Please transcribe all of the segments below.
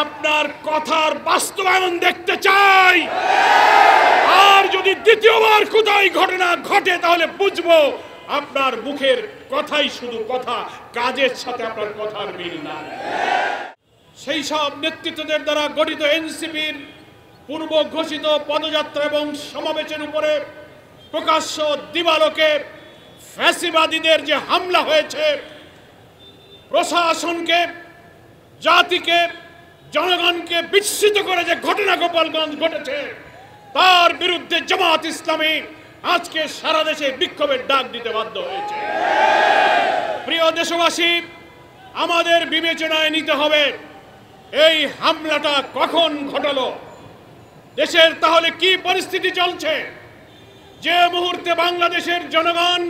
আপনার কথার বাস্তবায়ন দেখতে চাই। আর যদি দ্বিতীয়বার কোথায় ঘটনা ঘটে তাহলে বুঝবো আপনার মুখের কথাই শুধু কথা, কাজের সাথে আপনার কথার মিল না। সেই সব নেতৃত্বদের দ্বারা গঠিত এনসিপির পূর্ব ঘোষিত পদযাত্রা এবং সমাবেশের উপরে প্রকাশ্য দিবালোকে ফ্যাসিবাদীদের যে হামলা হয়েছে, প্রশাসনকে, জাতিকে, জনগণকে বিস্মিত করে যে ঘটনা গোপালগঞ্জ ঘটেছে, তার বিরুদ্ধে জামাত ইসলামী আজকে সারা দেশে বিক্ষোভের ডাক দিতে বাধ্য হয়েছে। প্রিয় দেশবাসী, আমাদের বিবেচনায় নিতে হবে এই হামলাটা কখন ঘটলো, দেশের তাহলে কি পরিস্থিতি চলছে। যে মুহূর্তে বাংলাদেশের জনগণ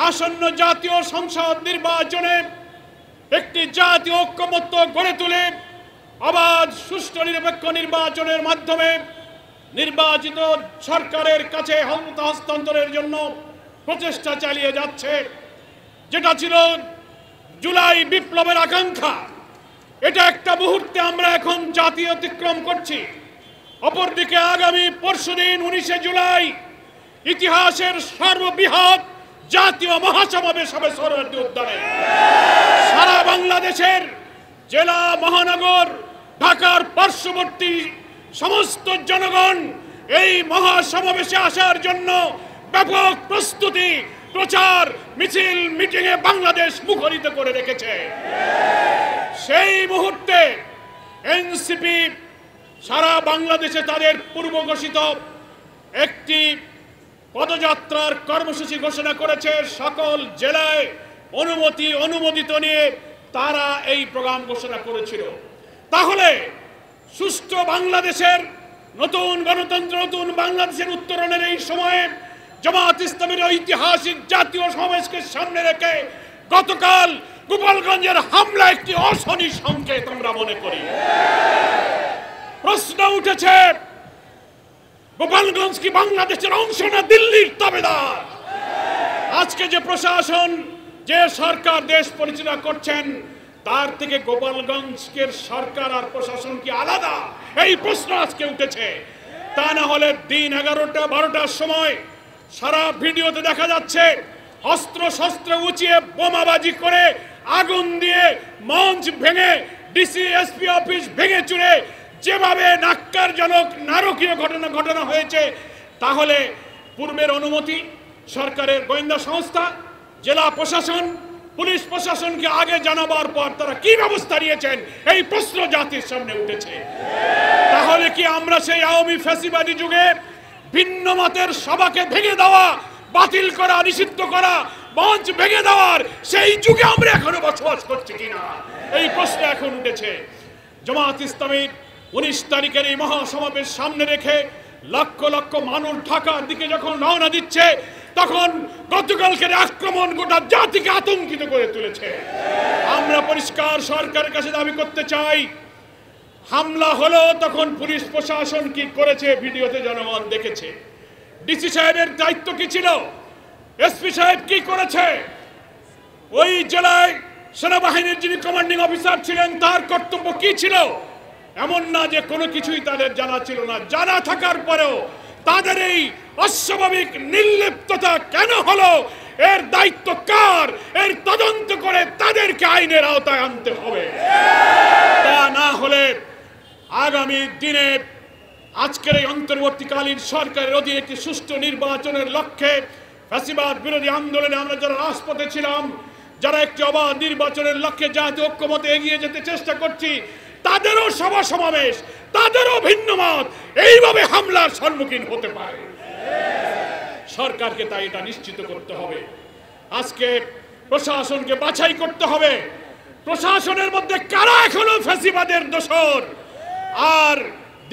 আসন্ন জাতীয় সংসদ নির্বাচনে একটি জাতীয় ঐক্যমত্য গড়ে তুলে অবাধ সুষ্ঠু নিরপেক্ষ নির্বাচনের মাধ্যমে নির্বাচিত সরকারের কাছে ক্ষমতা হস্তান্তরের জন্য প্রচেষ্টা চালিয়ে যাচ্ছে, যেটা ছিল জুলাই বিপ্লবের আকাঙ্ক্ষা, এটা একটা মুহূর্তে আমরা এখন জাতীয় অতিক্রম করছি। অপরদিকে আগামী পরশুদিন 19শে জুলাই ইতিহাসের সর্ববৃহৎ জাতীয় মহাসমাবেশ হবে সোহরাওয়ার্দী উদ্যানে। সারা বাংলাদেশের জেলা, মহানগর, ঢাকার পার্শ্ববর্তী সমস্ত জনগণ এই মহাসমাবেশে আসার জন্য ব্যাপক প্রস্তুতি, প্রচার, মিছিল, মিটিংয়ে বাংলাদেশ মুখরিত করে রেখেছে। সেই মুহূর্তে এনসিপি সারা বাংলাদেশে তাদের পূর্ব ঘোষিত একটি পদযাত্রার কর্মসূচি ঘোষণা করেছে। সকল জেলায় অনুমোদিত নিয়ে তারা এই প্রোগ্রাম ঘোষণা করেছিল। তাহলে সুষ্ঠু বাংলাদেশের নতুন গণতন্ত্র, নতুন বাংলাদেশের উত্তরণের এই সময়ে জামাত ইসলামীর ঐতিহাসিক জাতীয় সমাবেশকে সামনে রেখে গতকাল গোপালগঞ্জের হামলা একটি অশনি সংকেত আমরা মনে করি। প্রশ্ন উঠেছে, গোপালগঞ্জ কি বাংলাদেশের অংশ না দিল্লির তাবেদার? আজকে যে প্রশাসন, যে সরকার দেশ পরিচালনা করছেন, তার থেকে গোপালগঞ্জের সরকার আর প্রশাসন কি আলাদা? এই প্রশ্ন আজকে উঠেছে। তা না হলে দিন 11টা-12টার সময় সারা ভিডিওতে দেখা যাচ্ছে অস্ত্র শস্ত্র উঁচিয়ে বোমাবাজি করে, আগুন দিয়ে মঞ্চ ভেঙে, ডিসি এসপি অফিস ভেঙে চুরে যেভাবে নাক্কারজনক নারকীয় ঘটনা হয়েছে, তাহলে পূর্বের অনুমতি সরকারের গোয়েন্দা সংস্থা, জেলা প্রশাসন, পুলিশ প্রশাসনকে আগে জানাবার পর তারা কি ব্যবস্থা নিয়েছেন, এই প্রশ্ন জাতির সামনে উঠেছে। তাহলে কি আমরা সেই আওয়ামী ফ্যাসিবাদী যুগে ভিন্ন মতের সভাকে ভেঙে দেওয়া, বাতিল করা, নিষিদ্ধ করা, মঞ্চ ভেঙে দেওয়ার সেই যুগে আমরা এখনো বসবাস করছি কিনা, এই প্রশ্ন এখন উঠেছে। জামাত ইসলামীর 19 তারিখের এই মহাসমাবেশ সামনে রেখে লক্ষ লক্ষ মানুষ ঢাকার দিকে যখন রওনা দিচ্ছে, তখন গতকালকের আক্রমণ গোটা জাতিকে আতঙ্কিত করে তুলেছে। আমরা পরিষ্কার সরকারের কাছে দাবি করতে চাই, হামলা হলো তখন পুলিশ প্রশাসন কি করেছে ভিডিওতে জনগণ দেখেছে। ডিসি সাহেবের দায়িত্ব কি ছিল? এসপি সাহেব কি করেছে? ওই জেলায় সেনাবাহিনীর যিনি কমান্ডিং অফিসার ছিলেন তার কর্তব্য কি ছিল? এমন না যে কোনো কিছুই তাদের জানা ছিল না। জানা থাকার পরেও তাদের এই অস্বাভাবিক নির্লিপ্ততা কেন হলো, এর দায়িত্ব কার? এর তদন্ত করে তাদেরকে আইনের আওতায় আনতে হবে। তা না হলে আগামী দিনে আজকের এই অন্তর্বর্তীকালীন সরকারের অধীনে একটি সুষ্ঠু নির্বাচনের লক্ষ্যে ফ্যাসিবাদ বিরোধী আন্দোলনে আমরা যারা রাজপথে ছিলাম, যারা একটি অবাধ নির্বাচনের লক্ষ্যে জাতীয় ঐক্যমতে এগিয়ে যেতে চেষ্টা করছি, তাদেরও সভা সমাবেশ, তাদেরও ভিন্ন মত এইভাবে হামলার সম্মুখীন হতে পারে। সরকারকে তাই এটা নিশ্চিত করতে হবে। আজকে প্রশাসনকে বাছাই করতে হবে, প্রশাসনের মধ্যে কারা এখনো ফ্যাসিবাদের দোসর। আর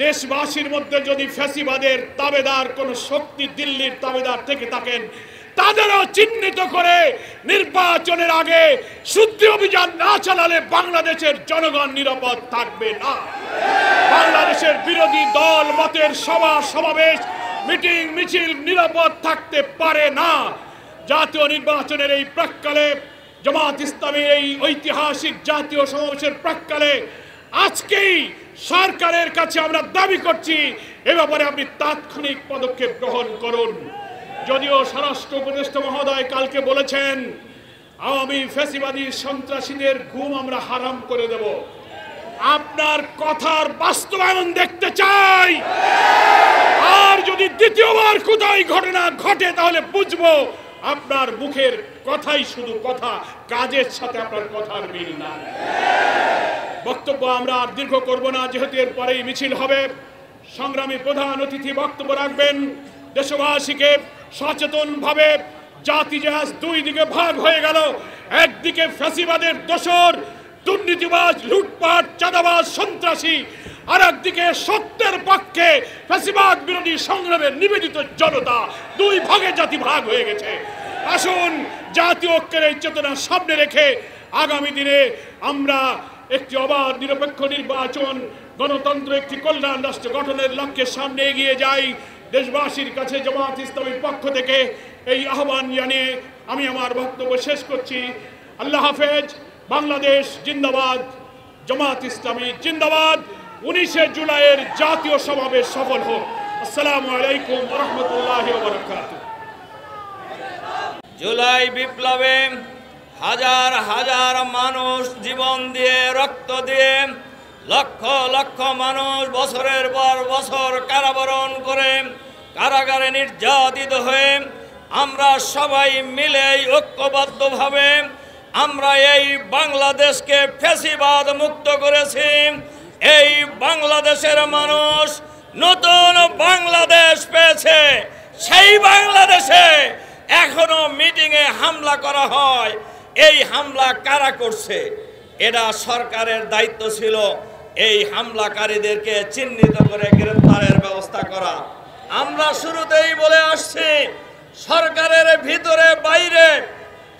দেশবাসীর মধ্যে যদি ফ্যাসিবাদের তাবেদার কোন শক্তি দিল্লির তাবেদার থেকে থাকেন, তাদেরও চিহ্নিত করে নির্বাচনের আগে শুদ্ধি অভিযান না চালালে বাংলাদেশের জনগণ নিরাপদ থাকবে না। বাংলাদেশের বিরোধী দল মতের সভা সমাবেশ, মিটিং মিছিল নিরাপদ থাকতে পারে না। জাতীয় নির্বাচনের এই প্রাক্কালে, জামাত ইসলামীর এই ঐতিহাসিক জাতীয় সমাবেশের প্রাক্কালে আজকেই সরকারের কাছে আমরা দাবি করছি এ ব্যাপারে আপনি তাৎক্ষণিক পদক্ষেপ গ্রহণ করুন। যদিও স্বরাষ্ট্র উপদেষ্টা মহোদয় কালকে বলেছেন আওয়ামী ফ্যাসিবাদী সন্ত্রাসীদের ঘুম আমরা হারাম করে দেব, আপনার কথার বাস্তবায়ন দেখতে চাই। আর যদি দ্বিতীয়বার কোথায় ঘটনা ঘটে তাহলে বুঝবো আপনার মুখের কথাই শুধু কথা, কাজের সাথে আপনার কথার মিল না। বক্তব্য আমরা আর দীর্ঘ করব না, যেহেতু এর পরেই মিছিল হবে। সংগ্রামী প্রধান অতিথি বক্তব্য রাখবেন। দেশবাসীকে সচেতনভাবে জাতি জাহাজ দুই দিকে ভাগ হয়ে গেল। একদিকে ফ্যাসিবাদের দোসর, দুর্নীতিবাজ, লুটপাট, চাঁদাবাজ, সন্ত্রাসী, আর একদিকে সত্যের পক্ষে ফ্যাসিবাদ বিরোধী সংগ্রামের নিবেদিত জনতা। দুই ভাগে জাতি ভাগ হয়ে গেছে। আসুন জাতীয় ঐক্যের এই চেতনা সামনে রেখে আগামী দিনে আমরা একটি অবাধ নিরপেক্ষ নির্বাচন, গণতন্ত্র, একটি কল্যাণ রাষ্ট্র গঠনের লক্ষ্যে সামনে এগিয়ে যাই। দেশবাসীর কাছে জামাত ইসলামীর পক্ষ থেকে এই আহ্বান জানিয়ে আমি আমার বক্তব্য শেষ করছি। আল্লাহ হাফেজ। বাংলাদেশ জিন্দাবাদ, জামাত ইসলামী জিন্দাবাদ। 19 জুলাইয়ের জাতীয় সমাবেশ সফল হোক। আসসালামু আলাইকুম ওয়া রাহমাতুল্লাহি ওয়া বারাকাতুহু। জুলাই বিপ্লবে হাজার হাজার মানুষ জীবন দিয়ে, রক্ত দিয়ে, লক্ষ লক্ষ মানুষ বছরের পর বছর কারাবরণ করে কারাগারে নির্যাতিত হয়ে আমরা সবাই মিলে ঐক্যবদ্ধভাবে আমরা এই বাংলাদেশকে ফ্যাসিবাদ মুক্ত করেছি। এই বাংলাদেশের মানুষ নতুন বাংলাদেশ পেয়েছে। সেই বাংলাদেশে এখনো মিটিংয়ে হামলা করা হয়। এই হামলা কারা করছে? এটা সরকারের দায়িত্ব ছিল এই হামলাকারীদেরকে চিহ্নিত করে গ্রেফতারের ব্যবস্থা করা। আমরা শুরুতেই বলে আসছি, সরকারের ভিতরে বাইরে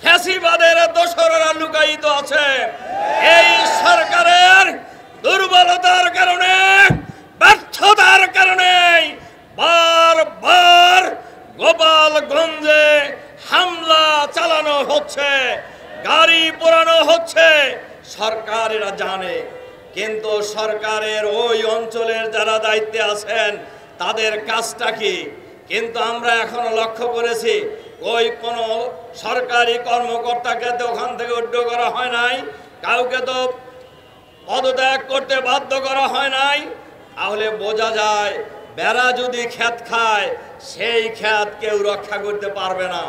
ফ্যাসিবাদের দোসররা লুকায়িত আছে। এই সরকারের দুর্বলতার কারণে, ব্যর্থতার কারণে বারবার গোপালগঞ্জে হামলা চালানো হচ্ছে, গাড়ি পোড়ানো হচ্ছে। সরকারেরা জানে, কিন্তু সরকারের ওই অঞ্চলের যারা দায়িত্বে আছেন তাদের কাজটা কি? কিন্তু আমরা এখনো লক্ষ্য করেছি ওই কোনো সরকারি কর্মকর্তাকে তো ওখান থেকে উদ্যোগ করা হয় নাই, কাউকে তো পদত্যাগ করতে বাধ্য করা হয় নাই। তাহলে বোঝা যায় বেড়া যদি খ্যাত খায় সেই খ্যাত কেউ রক্ষা করতে পারবে না।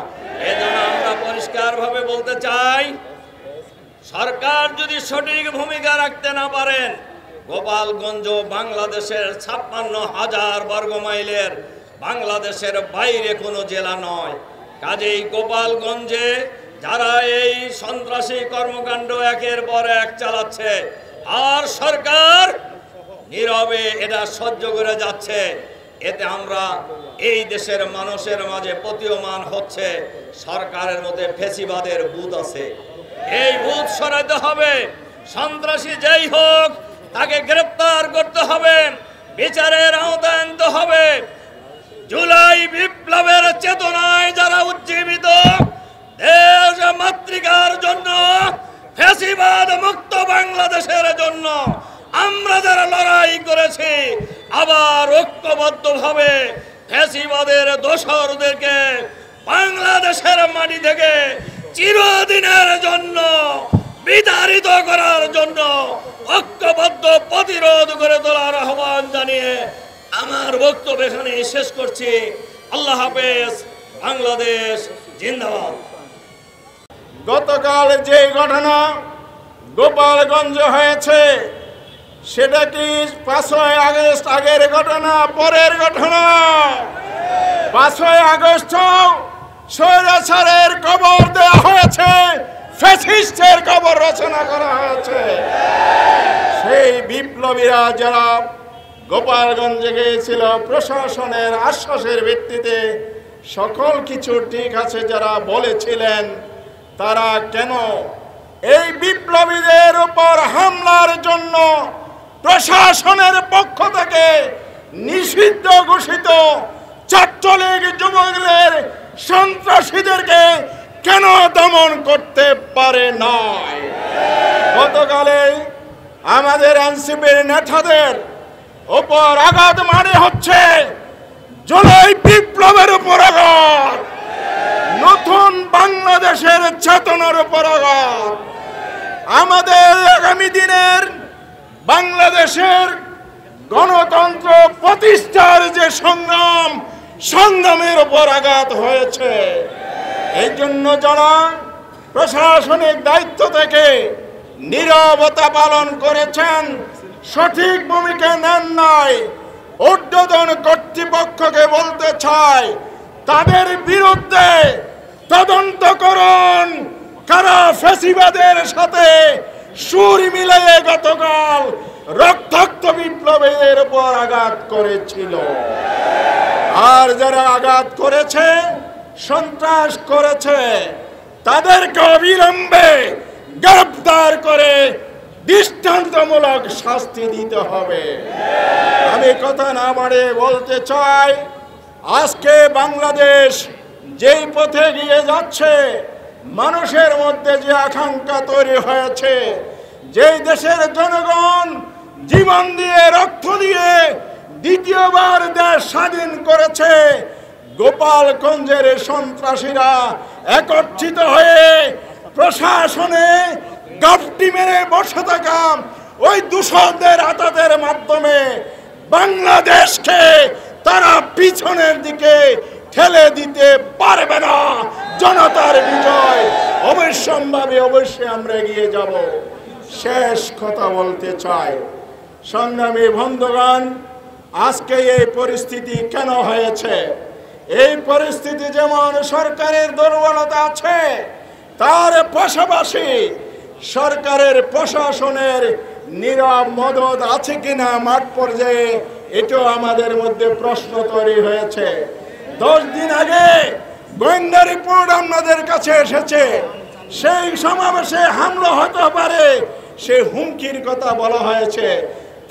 এজন্য আমরা পরিষ্কারভাবে বলতে চাই, সরকার যদি সঠিক ভূমিকা রাখতে না পারেন, গোপালগঞ্জ বাংলাদেশের 56,000 বর্গমাইলের বাংলাদেশের বাইরে কোনো জেলা নয়। কাজেই গোপালগঞ্জে যারা এই সন্ত্রাসী কর্মকাণ্ড একের পর এক চালাচ্ছে আর সরকার নীরবে এটা সহ্য করে যাচ্ছে, এতে আমরা এই দেশের মানুষের মাঝে প্রতীয়মান হচ্ছে সরকারের মধ্যে ফ্যাসিবাদের ভূত আছে। এই ভূত সরাতে হবে। সন্ত্রাসী যেই হোক তাকে গ্রেফতার করতে হবে, বিচারের আওতায় আনতে হবে। জুলাই বিপ্লবের চেতনায় যারা উজ্জীবিত, দেশ মাতৃকার জন্য, ফ্যাসিবাদ মুক্ত বাংলাদেশের জন্য আমরা যারা লড়াই করেছি, আবার ঐক্যবদ্ধভাবে ফ্যাসিবাদের দোসরদেরকে বাংলাদেশের মাটি থেকে চিরদিনের জন্য বিতাড়িত করার জন্য ঐক্যবদ্ধ প্রতিরোধ করে তোলার আহ্বান জানিয়ে আমার বক্তব্য এখানে শেষ করছি। আল্লাহ হাফেজ। বাংলাদেশ জিন্দাবাদ। গতকাল যে ঘটনা গোপালগঞ্জ হয়েছে সেটা কি 5ই আগস্ট আগের ঘটনা, পরের ঘটনা? 5ই আগস্ট স্বৈরাচারের কবর দেওয়া হয়েছে, ফ্যাসিস্টের কবর রচনা করা হয়েছে। সেই বিপ্লবীরা যারা গোপালগঞ্জে গিয়েছিল প্রশাসনের আশ্বাসের ভিত্তিতে সকল কিছু ঠিক আছে যারা বলেছিলেন, তারা কেন এই বিপ্লবীদের উপর হামলার জন্য প্রশাসনের পক্ষ থেকে নিষিদ্ধ ঘোষিত ছাত্রলীগ যুবলীগের সন্ত্রাসীদেরকে কেন দমন করতে পারে নাই? গতকালে আমাদের এনসিপির নেতাদের উপর আঘাত মানে হচ্ছে জুলাই বিপ্লবের উপর আঘাত, নতুন বাংলাদেশের চেতনার উপর আঘাত, আমাদের আগামী দিনের বাংলাদেশের গণতন্ত্র প্রতিষ্ঠার যে সংগ্রামের উপর আঘাত হয়েছে। এই জন্য যারা প্রশাসনিক দায়িত্ব থেকে নীরবতা পালন করেছেন, সঠিক ভূমিকা নেন নাই, ঊর্ধ্বতন কর্তৃপক্ষকে বলতে চাই তাদের বিরুদ্ধে তদন্ত করুন। কারা ফ্যাসিবাদের সাথে সুর মিলিয়ে গতকাল রক্তাক্ত বিপ্লবের উপর আঘাত করেছিল, আর যারা আঘাত করেছে, সন্ত্রাস করেছে, তাদেরকে অবিলম্বে গ্রেফতার করে দৃষ্টান্তমূলক শাস্তি দিতে হবে। আমি কথা না বাড়িয়ে বলতে চাই, আজকে বাংলাদেশ যেই পথে গিয়ে যাচ্ছে, মানুষের মধ্যে যে আকাঙ্ক্ষা তৈরি হয়েছে, যেই দেশের জনগণ জীবন দিয়ে রক্ত দিয়ে দ্বিতীয়বার দেশ স্বাধীন করেছে, গোপালগঞ্জের সন্ত্রাসীরা একত্রিত হয়ে প্রশাসনে গাপটি মেরে বসে থাকা ওই দূষণদের আতাতের মাধ্যমে বাংলাদেশকে তারা পিছনের দিকে ঠেলে দিতে পারবে না। জনতার বিজয় অবশ্যম্ভাবী, অবশ্যই আমরা এগিয়ে যাব। শেষ কথা বলতে চাই, সংগ্রামী বন্ধুগণ, আজকে এই পরিস্থিতি কেন হয়েছে? এই পরিস্থিতি যেমন সরকারের দুর্বলতা আছে, তার পাশাপাশি সরকারের প্রশাসনের নীরব মদত আছে কিনা মাঠ পর্যায়ে, এটাও আমাদের মধ্যে প্রশ্ন তৈরি হয়েছে। 10 দিন আগে গোয়েন্দা রিপোর্ট আমাদের কাছে এসেছে, সেই সমাবেশে হামলা হতে পারে, সে হুমকির কথা বলা হয়েছে।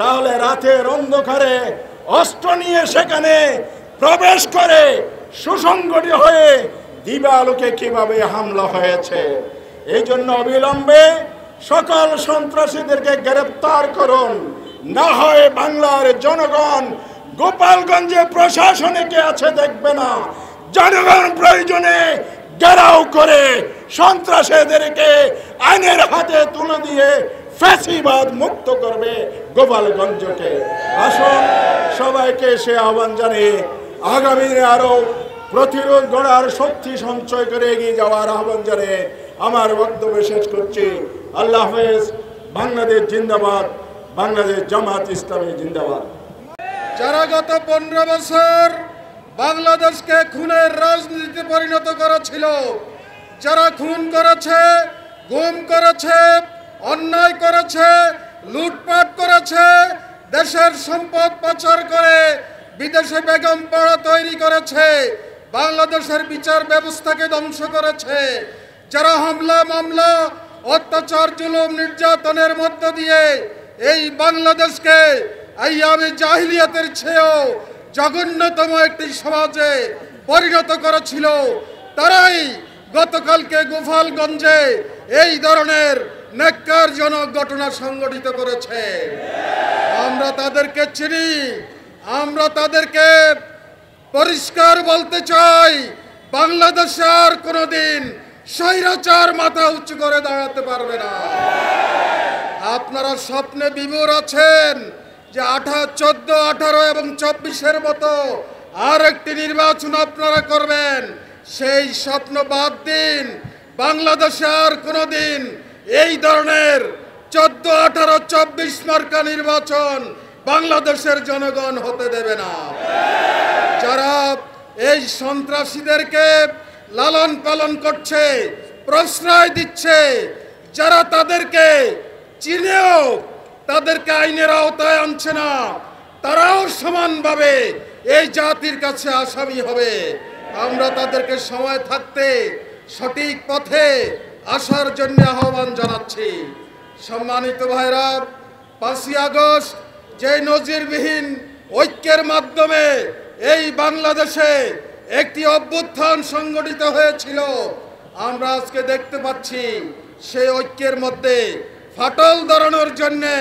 তাহলে রাতের অন্ধকারে অস্ত্র নিয়ে সেখানে প্রবেশ করে সুসংগঠিত হয়ে দিবালোকে কিভাবে হামলা হয়েছে? এই জন্য অবিলম্বে সকল সন্ত্রাসীদেরকে গ্রেফতার করুন, না হয় বাংলার জনগণ গোপালগঞ্জে প্রশাসনে কে আছে দেখবে না, জনগণ প্রয়োজনে ঘেরাও করে সন্ত্রাসীদেরকে আইনের হাতে তুলে দিয়ে ফ্যাসিবাদ মুক্ত করবে গোপালগঞ্জকে। আসুন সবাইকে সে আহ্বান জানিয়ে আগামী দিনে আরো প্রতিরোধ গড়ার শক্তি সঞ্চয় করে এগিয়ে যাওয়ার আহ্বান জানিয়ে আমার বক্তব্য শেষ করছি। আল্লাহ হাফেজ। বাংলাদেশ জিন্দাবাদ, বাংলাদেশ জামাত ইসলামী জিন্দাবাদ। যারা গত 15 বছর বাংলাদেশকে খুনের রাজনীতিতে পরিণত করেছিল, যারা খুন করেছে, গুম করেছে, অন্যায় করেছে, লুটপাট করেছে, দেশের সম্পদ পাচার করে বিদেশে বেগম পাড়া তৈরি করেছে, বাংলাদেশের বিচার ব্যবস্থাকে ধ্বংস করেছে, যারা হামলা মামলা অত্যাচার জুলুম নির্যাতনের মধ্য দিয়ে এই বাংলাদেশকে আইয়ামে জাহিলিয়াতের চেয়েও জঘন্যতম একটি সমাজে পরিণত করেছিল, তারাই গতকালকে গোপালগঞ্জে এই ধরনের ন্যাক্কারজনক ঘটনা সংঘটিত করেছে। আমরা তাদেরকে চিনি, আমরা তাদেরকে পরিষ্কার বলতে চাই, বাংলাদেশে আর কোনোদিন স্বৈরাচার মাথা উঁচু করে দাঁড়াতে পারবে না। আপনারা স্বপ্নে বিভোর আছেন যে 14, 18 এবং 24-এর মতো আর একটি নির্বাচন আপনারা করবেন। সেই স্বপ্ন বাদ দিন। বাংলাদেশে আর কোনোদিন এই ধরনের 14, 18, 24 মার্কা নির্বাচন বাংলাদেশের জনগণ হতে দেবে না। যারা এই সন্ত্রাসীদেরকে লালন পালন করছে, প্রশ্রয় দিচ্ছে, যারা তাদেরকে চিনেও তাদেরকে আইনের আওতায় আনছে না, তারাও সমানভাবে এই জাতির কাছে আসামি হবে। আমরা তাদেরকে সময় থাকতে সঠিক পথে আসার জন্য আহ্বান জানাচ্ছি। সম্মানিত ভাইরা, 5ই আগস্ট যে নজিরবিহীন ঐক্যের মাধ্যমে এই বাংলাদেশে একটি অভ্যুত্থান সংগঠিত হয়েছিল, আমরা আজকে দেখতে পাচ্ছি সেই ঐক্যের মধ্যে ফাটল ধরানোর জন্যে,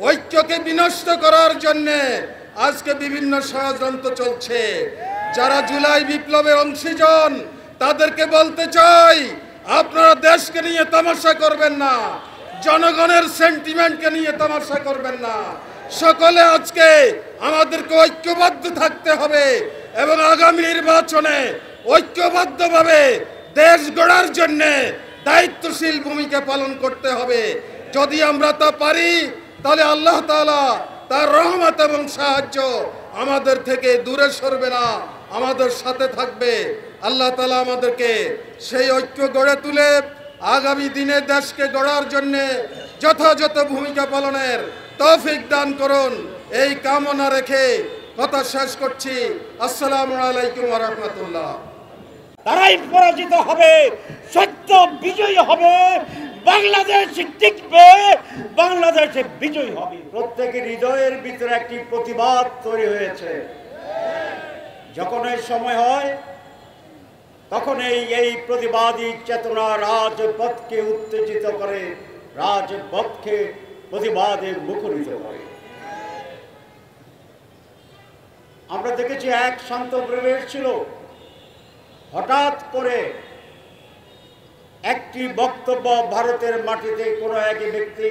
ঐক্যকে বিনষ্ট করার জন্যে আজকে বিভিন্ন ষড়যন্ত্র চলছে। যারা জুলাই বিপ্লবের অংশীজন তাদেরকে বলতে চাই, আপনারা দেশকে নিয়ে তামাশা করবেন না, জনগণের সেন্টিমেন্টকে নিয়ে তামাশা করবেন না। সকলে আজকে আমাদেরকে ঐক্যবদ্ধ থাকতে হবে এবং আগামী নির্বাচনে ঐক্যবদ্ধভাবে দেশ গড়ার জন্যে দায়িত্বশীল ভূমিকা পালন করতে হবে। যদি আমরা তা পারি তাহলে আল্লাহ তাআলা তার রহমত এবং সাহায্য আমাদের থেকে দূরে সরবে না, আমাদের সাথে থাকবে। আল্লাহ তাআলা আমাদেরকে সেই ঐক্য গড়ে তুলে আগামী দিনে দেশকে গড়ার জন্যে যথাযথ ভূমিকা পালনের তৌফিক দান করুন, এই কামনা রেখে কথা শেষ করছি। আসসালামু আলাইকুম ওয়া রাহমাতুল্লাহ। তারাই পরাজিত হবে, সত্য বিজয়ী হবে, বাংলাদেশ টিকবে, বাংলাদেশে বিজয়ী হবে। প্রত্যেকের হৃদয়ের ভিতরে একটি প্রতিবাদ তৈরি হয়েছে। যখন এই সময় হয় তখন এই প্রতিবাদী চেতনা রাজপথকে উত্তেজিত করে, রাজপথকে প্রতিবাদে মুখরিত করে। আমরা দেখেছি এক শান্ত পরিবেশ ছিল, হঠাৎ করে একটি বক্তব্য ভারতের মাটিতে কোনো এক ব্যক্তি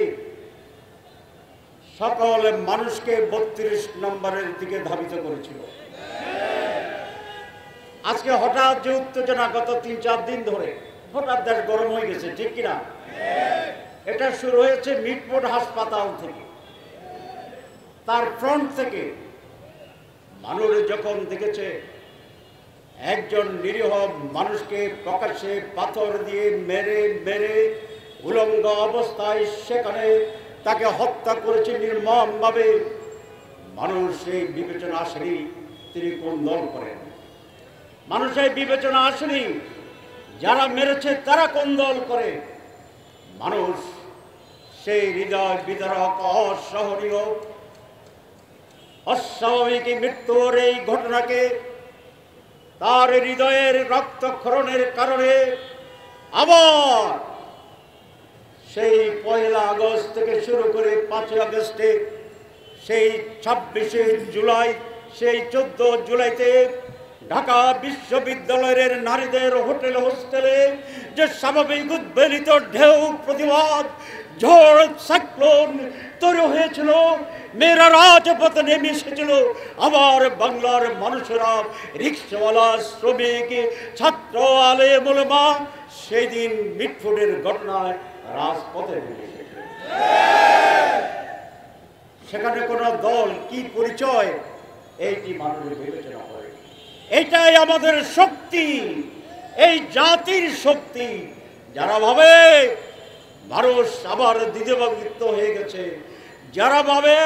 সকল মানুষকে 32 নম্বরের দিকে ধাবিত করেছিল। আজকে হঠাৎ যে উত্তেজনা, গত 3-4 দিন ধরে হঠাৎ দেশ গরম হয়ে গেছে, ঠিক কিনা? এটা শুরু হয়েছে মিটফোর্ড হাসপাতাল থেকে, তার ফ্রন্ট থেকে। মানুষ যখন দেখেছে একজন নিরীহ মানুষকে প্রকাশ্যে পাথর দিয়ে মেরে মেরে উলঙ্গ অবস্থায় সেখানে তাকে হত্যা করেছে নির্মমভাবে, মানুষ এই বিবেচনা আসেনি তিনি কোন দল করেন। মানুষের বিবেচনা আসেনি যারা মেরেছে তারা কোন দল করে। মানুষ সেই হৃদয় বিদারক, অসহনীয়, অস্বাভাবিক মৃত্যুর এই ঘটনাকে তার হৃদয়ের রক্তক্ষরণের কারণে আবার সেই 1 আগস্ট থেকে শুরু করে 5 আগস্টে, সেই 26 জুলাই, সেই 14 জুলাইতে ঢাকা বিশ্ববিদ্যালয়ের নারীদের হোটেল হোস্টেলে যে স্বাভাবিক উদ্বেলিত ঢেউ প্রতিবাদ, ঝড়, সাইক্লোন তৈরি হয়েছিল, মেয়েরা রাজপথে নেমে এসেছিল। আবার বাংলার মানুষেরা, রিক্সাওয়ালা, শ্রমিক, ছাত্র, আলেম ওলামা সেই দিন মিটফোর্ডের ঘটনায় রাজপথে নেমে এসেছিল। সেখানে কোনো দল কি পরিচয় এইটি মানুষের বিবেচনা করে। এটাই আমাদের শক্তি, এই জাতির শক্তি। যারা ভাবে মানুষ আবার দ্বিধাবিভক্ত হয়ে গেছে, যারা ভাবে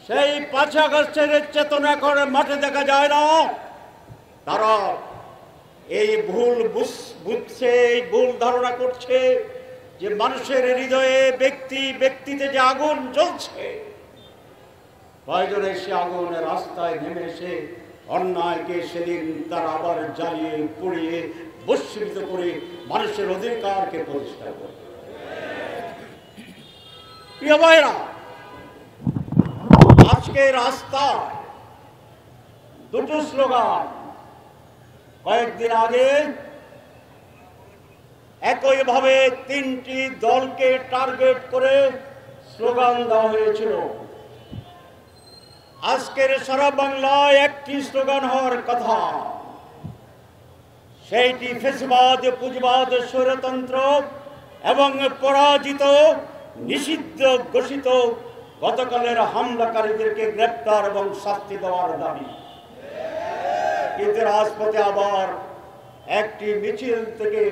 সেই 5 আগস্টের চেতনা করে মাঠে দেখা যায় না, তারা এই ভুল বুঝছে, এই ভুল ধারণা করছে যে মানুষের হৃদয়ে ব্যক্তিতে যে আগুন জ্বলছে, প্রয়োজনে সে আগুনের রাস্তায় নেমে এসে অন্যায়কে সেদিন তারা আবার জ্বালিয়ে পুড়িয়ে বস্মীভূত করে মানুষের অধিকারকে প্রতিষ্ঠা করে। প্রিয় ভাইরা, আজকে রাস্তায় 2টো স্লোগান, কয়েকদিন আগে একইভাবে 3টি দলকে টার্গেট করে স্লোগান দেওয়া হয়েছিল। আজকের সারা বাংলায় একটি স্লোগান হওয়ার কথা, সেইটি ফ্যাসিবাদ, পুঁজিবাদ, স্বৈরতন্ত্র এবং পরাজিত, নিষিদ্ধ ঘোষিত গতকালের হামলাকারীদেরকে গ্রেপ্তার এবং শাস্তি দেওয়ার দাবি। কিন্তু রাজপথে আবার একটি মিছিল থেকে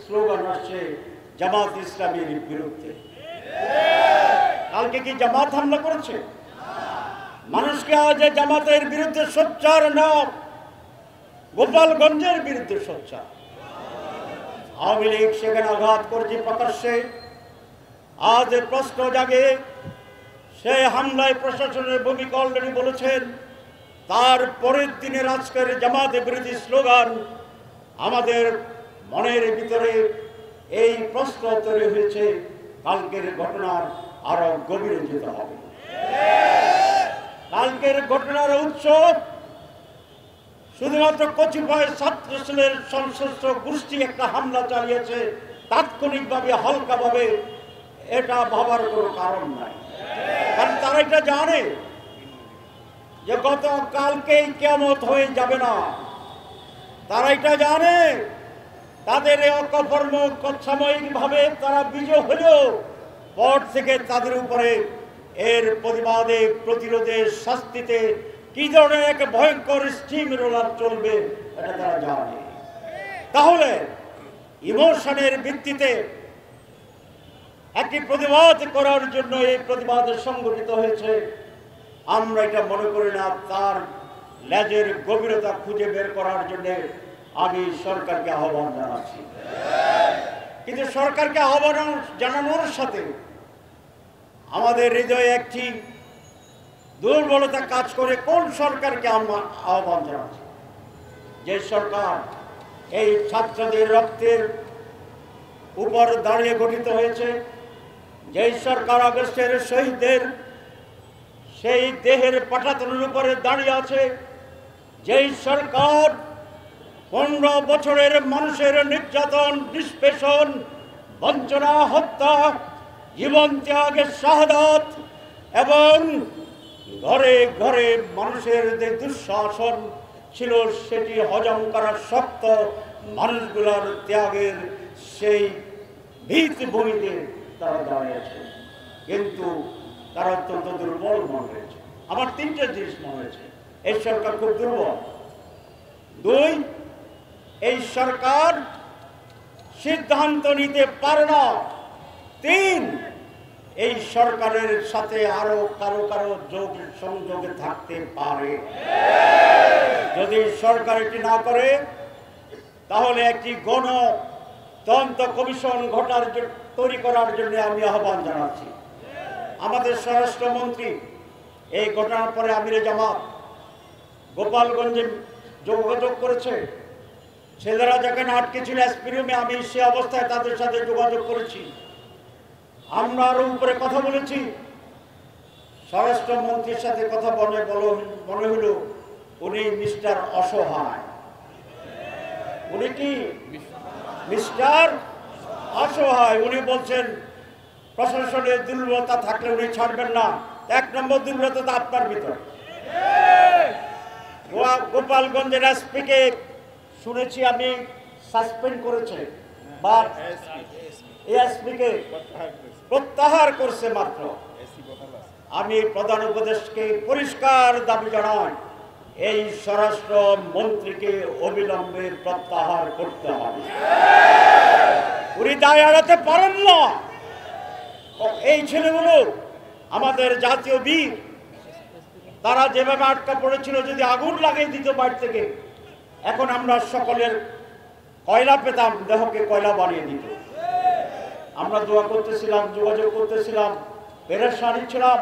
স্লোগান আসছে জামাত ইসলামীর বিরুদ্ধে। কালকে কি জামাত হামলা করেছে? মানুষকে আজ জামাতের বিরুদ্ধে সোচ্চার না, গোপালগঞ্জের বিরুদ্ধে সোচ্চার। আওয়ামী লীগ সেখানে আঘাত করেছে প্রকাশ্যে। আজ প্রশ্ন জাগে, সেই হামলায় প্রশাসনের ভূমিকা অলরেডি বলেছেন। তার পরের দিনের আজকের জামাতের বিরোধী স্লোগান, আমাদের মনের ভিতরে এই প্রশ্ন তৈরি হয়েছে কালকের ঘটনার আরো গভীরে যেতে হবে। কালকের ঘটনার উৎস শুধুমাত্র কতিপয় ছাত্রলীগের সংশ্লিষ্ট গোষ্ঠী একটা হামলা চালিয়েছে, তাৎক্ষণিকভাবে হালকাভাবে এটা ভাবার কোনো কারণ নাই। কারণ তারা এটা জানে যে গতকালকেই কিয়ামত হয়ে যাবে না। তারা এটা জানে তাদের অকর্ম সাময়িকভাবে তারা বিজয় হলেও পর থেকে তাদের উপরে এর প্রতিবাদে প্রতিরোধে শাস্তিতে কি ধরনের এক ভয়ঙ্কর স্টিম রোলার চলবে এটা তারা জানে। তাহলে ইমোশনের ভিত্তিতে একটি প্রতিবাদ করার জন্য এই প্রতিবাদ সংগঠিত হয়েছে। আমরা এটা মনে করি না। তার লেজের গভীরতা খুঁজে বের করার জন্য আমি সরকারকে আহ্বান জানাচ্ছি। কিন্তু সরকারকে আহ্বান জানানোর সাথে আমাদের হৃদয়ে একটি দুর্বলতা কাজ করে। কোন সরকারকে আহ্বান জানাচ্ছি? যে সরকার এই ছাত্রদের রক্তের উপর দাঁড়িয়ে গঠিত হয়েছে, যেই সরকার আগস্টের শহীদদের সেই দেহের পাঠাতনের উপরে দাঁড়িয়ে আছে, যেই সরকার 15 বছরের মানুষের নির্যাতন, নিষ্পেষণ, বঞ্চনা, হত্যা, জীবন ত্যাগের শাহাদাত এবং ঘরে ঘরে মানুষের যে দুঃশাসন ছিল সেটি হজম করার শক্ত মানুষগুলোর ত্যাগের সেই ভিত্তিভূমিতে তারা দাঁড়িয়েছে। কিন্তু তারা অত্যন্ত দুর্বল মনে হয়েছে। আমার 3টে জিনিস মনে হয়েছে এই সরকার খুব দুর্বল। 2, এই সরকার সিদ্ধান্ত নিতে পারে না। 3, এই সরকারের সাথে আরো কারো যোগ সংযোগে থাকতে পারে। যদি সরকার এটি না করে তাহলে একটি গণতন্ত্র কমিশন তৈরি করার জন্য আমি আহ্বান জানাচ্ছি। আমাদের স্বরাষ্ট্রমন্ত্রী এই ঘটনার পরে আমিরে জামাত গোপালগঞ্জে যোগাযোগ করেছে। ছেলেরা যেখানে আটকে ছিল এসপি রুমে, আমি সে অবস্থায় তাদের সাথে যোগাযোগ করেছি। আমরা আরো উপরে কথা বলেছি। স্বরাষ্ট্রমন্ত্রীর সাথে কথা মনে হলো উনি মিস্টার অসহায়। উনি কি মিস্টার অসহায়? উনি বলছেন প্রশাসনের দুর্বলতা থাকলে উনি ছাড়বেন না। 1 নম্বর দুর্বলতা আপনার ভিতর। গোপালগঞ্জের এসপিকে শুনেছি আমি সাসপেন্ড করেছে বা এসপিকে প্রত্যাহার করছে মাত্র। আমি প্রধান উপদেশকে পরিষ্কার দাবি জানাই, এই স্বরাষ্ট্র মন্ত্রীকে অবিলম্বে প্রত্যাহার করতে হবে। উনি দায় এড়াতে পারেন না। এই ছেলেগুলো আমাদের জাতীয় বীর, তারা যেভাবে আটকা পড়েছিল, যদি আগুন লাগিয়ে দিত বাইরে থেকে, এখন আমরা সকলের কয়লা পেতাম, দেহকে কয়লা বানিয়ে দিত। আমরা দোয়া করতেছিলাম, যোগাযোগ করতেছিলাম, পেরেশানি ছিলাম।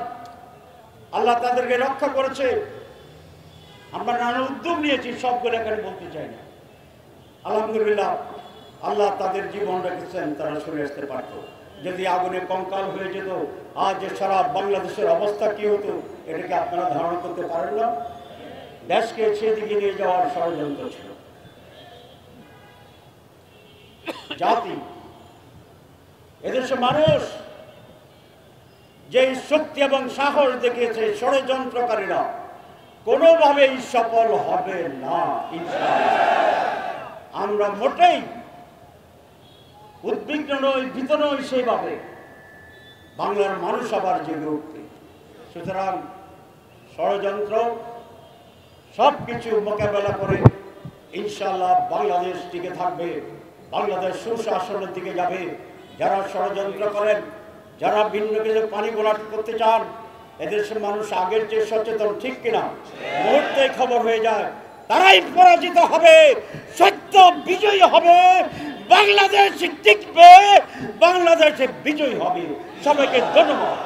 আল্লাহ তাদেরকে রক্ষা করেছে। আমরা নানা উদ্যোগ নিয়েছি, সবগুলো এখানে বলতে চাই না। আলহামদুলিল্লাহ আল্লাহ তাদের জীবন রেখেছেন, তারা সরে আসতে পারত। যদি আগুনে কঙ্কাল হয়ে যেত, আজ সারা বাংলাদেশের অবস্থা কি হতো এটাকে আপনারা ধারণা করতে পারেন না। দেশকে সেদিকে নিয়ে যাওয়ার ষড়যন্ত্র ছিল। জাতি, এদেশের মানুষ যে শক্তি এবং সাহস দেখিয়েছে, ষড়যন্ত্রকারীরা কোনোভাবেই সফল হবে না ইনশাআল্লাহ। আমরা মোটেই উদ্বিগ্ন নই, ভীত নই সেইভাবে। বাংলার মানুষ আবার জেগে উঠবে। সুতরাং ষড়যন্ত্র সবকিছু মোকাবেলা করে ইনশাআল্লাহ বাংলাদেশ টিকে থাকবে, বাংলাদেশ সুশাসনের দিকে যাবে। যারা ষড়যন্ত্র করেন, যারা ভিন্ন কিছু পানি গোলাট করতে চান, এদেশের মানুষ আগের যে সচেতন, ঠিক কিনা? মুহূর্তে খবর হয়ে যায়, তারাই পরাজিত হবে, সত্য বিজয়ী হবে, বাংলাদেশ টিকবে, বাংলাদেশে বিজয়ী হবে। সবাইকে ধন্যবাদ।